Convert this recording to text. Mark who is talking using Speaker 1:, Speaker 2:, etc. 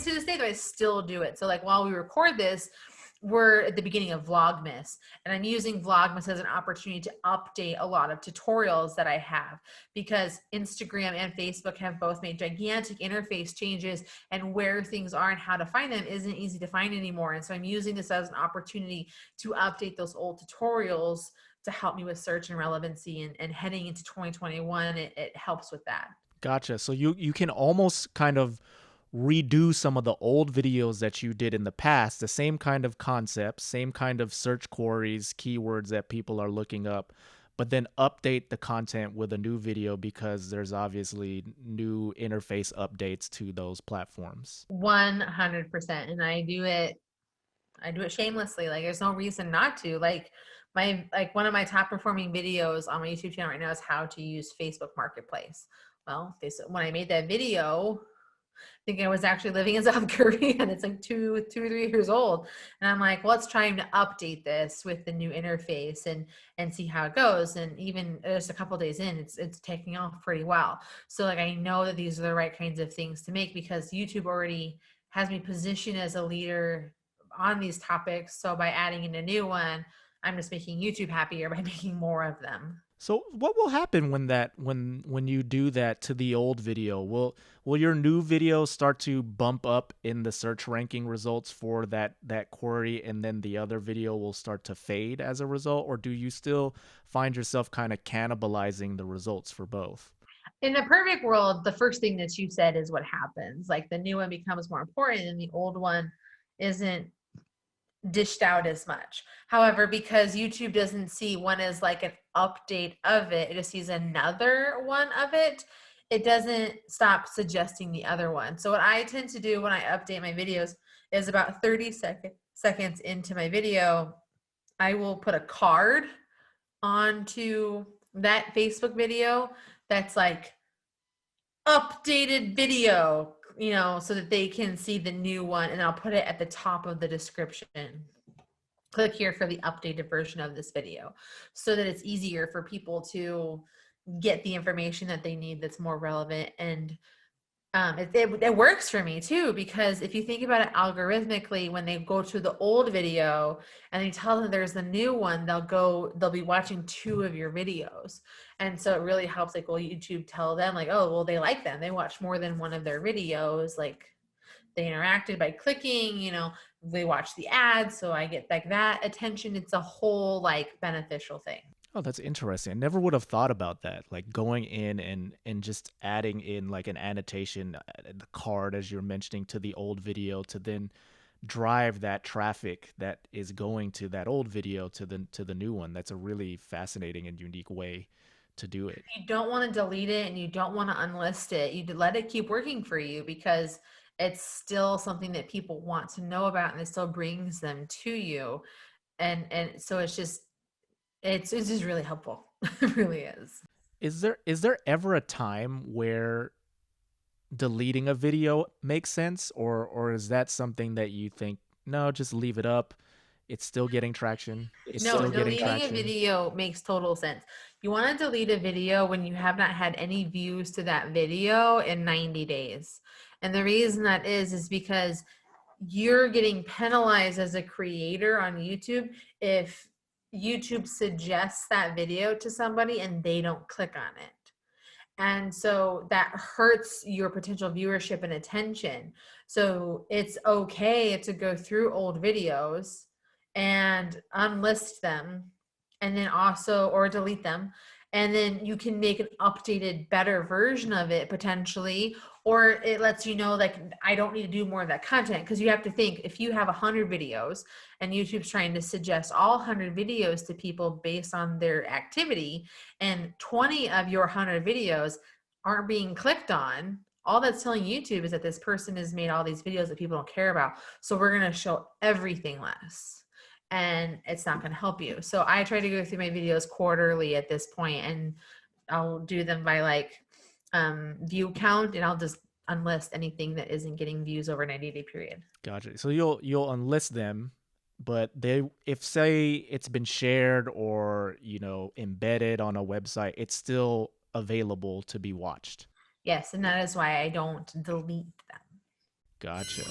Speaker 1: to this day, though, I still do it. So like while we record this, we're at the beginning of Vlogmas, and I'm using Vlogmas as an opportunity to update a lot of tutorials that I have, because Instagram and Facebook have both made gigantic interface changes, and where things are and how to find them isn't easy to find anymore. And so I'm using this as an opportunity to update those old tutorials to help me with search and relevancy, and heading into 2021, it helps with that.
Speaker 2: Gotcha. So you can almost kind of redo some of the old videos that you did in the past, the same kind of concepts, same kind of search queries, keywords that people are looking up, but then update the content with a new video because there's obviously new interface updates to those platforms.
Speaker 1: 100%. And I do it shamelessly. Like there's no reason not to. Like one of my top performing videos on my YouTube channel right now is how to use Facebook Marketplace. Well, when I made that video, I think I was actually living in South Korea, and it's like 3 years old. And I'm like, well, let's try to update this with the new interface and see how it goes. And even just a couple days in, it's taking off pretty well. So like I know that these are the right kinds of things to make, because YouTube already has me positioned as a leader on these topics. So by adding in a new one, I'm just making YouTube happier by making more of them.
Speaker 2: So what will happen when you do that to the old video? Will your new video start to bump up in the search ranking results for that query, and then the other video will start to fade as a result, or do you still find yourself kind of cannibalizing the results for both?
Speaker 1: In a perfect world, the first thing that you said is what happens. Like the new one becomes more important and the old one isn't dished out as much. However, because YouTube doesn't see one as like an update of it, it just sees another one of it, it doesn't stop suggesting the other one. So what I tend to do when I update my videos is about 30 seconds into my video, I will put a card onto that Facebook video that's like updated video, so that they can see the new one, and I'll put it at the top of the description. Click here for the updated version of this video, so that it's easier for people to get the information that they need that's more relevant. And it works for me too, because if you think about it algorithmically, when they go to the old video and they tell them there's the new one, they'll be watching two of your videos. And so it really helps, like, well, YouTube tell them like, oh, well, they like them, they watch more than one of their videos, like they interacted by clicking, they watch the ads, so I get like that attention. It's a whole like beneficial thing.
Speaker 2: Oh, that's interesting. I never would have thought about that. Like going in and just adding in like an annotation, the card as you're mentioning to the old video to then drive that traffic that is going to that old video to the new one. That's a really fascinating and unique way to do it.
Speaker 1: You don't want to delete it and you don't want to unlist it. You let it keep working for you, because it's still something that people want to know about, and it still brings them to you. And so it's just really helpful. It really is.
Speaker 2: Is there ever a time where deleting a video makes sense, or is that something that you think no, just leave it up? It's still getting traction. It's
Speaker 1: No,
Speaker 2: still getting
Speaker 1: deleting a
Speaker 2: traction.
Speaker 1: video makes total sense. You want to delete a video when you have not had any views to that video in 90 days. And the reason that is because you're getting penalized as a creator on YouTube if YouTube suggests that video to somebody and they don't click on it. And so that hurts your potential viewership and attention. So it's okay to go through old videos and unlist them, and then also, or delete them. And then you can make an updated, better version of it potentially, or it lets you know, like, I don't need to do more of that content. Because you have to think, if you have 100 videos and YouTube's trying to suggest all 100 videos to people based on their activity, and 20 of your 100 videos aren't being clicked on, all that's telling YouTube is that this person has made all these videos that people don't care about. So we're going to show everything less, and it's not going to help you. So I try to go through my videos quarterly at this point, and I'll do them by like view count, and I'll just unlist anything that isn't getting views over a 90-day period.
Speaker 2: Gotcha. So you'll unlist them, but they if say it's been shared or embedded on a website, it's still available to be watched.
Speaker 1: Yes, and that is why I don't delete them.
Speaker 2: Gotcha.